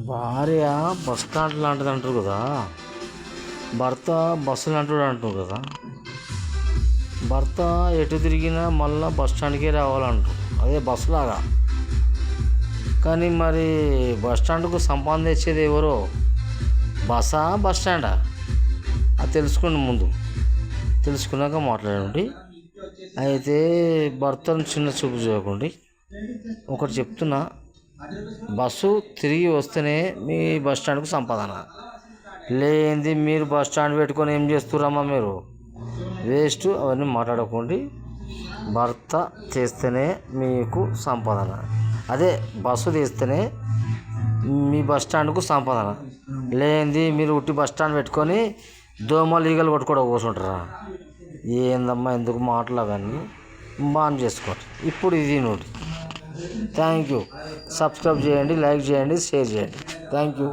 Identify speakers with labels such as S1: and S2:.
S1: భార్య bus stand లాంటిది అంటారు కదా, భర్త బస్సు లాంటిది అంటారు కదా. భర్త ఎటు తిరిగినా మళ్ళీ బస్ స్టాండ్కే రావాలంటారు, అదే బస్సు లాగా. కానీ మరి బస్ స్టాండ్కు సంపాదన తెచ్చేది ఎవరో, బస్సా బస్ స్టాండా? అది తెలుసుకోండి, ముందు తెలుసుకున్నాక మాట్లాడండి. అయితే భర్తను చిన్న చూపు చేయకండి. ఒకటి చెప్తున్నా, బస్సు తిరిగి వస్తేనే మీ బస్ స్టాండ్కు సంపాదన. లేనిది మీరు బస్ స్టాండ్ పెట్టుకొని ఏం చేస్తున్నారమ్మా మీరు? వేస్ట్, అవన్నీ మాట్లాడకండి. భర్త చేస్తేనే మీకు సంపాదన, అదే బస్సు తీస్తేనే మీ బస్ స్టాండ్కు సంపాదన. లేనిది మీరు ఉట్టి బస్ స్టాండ్ పెట్టుకొని దోమలు ఈగలు కొట్టుకోవడం కూర్చుంటారా? ఏందమ్మా ఎందుకు మాటలు అవన్నీ బాన్ చేసుకోండి. ఇప్పుడు ఇది నోటి. Thank you. సబ్స్క్రైబ్ చేయండి, లైక్ చేయండి, షేర్ చేయండి. Thank you.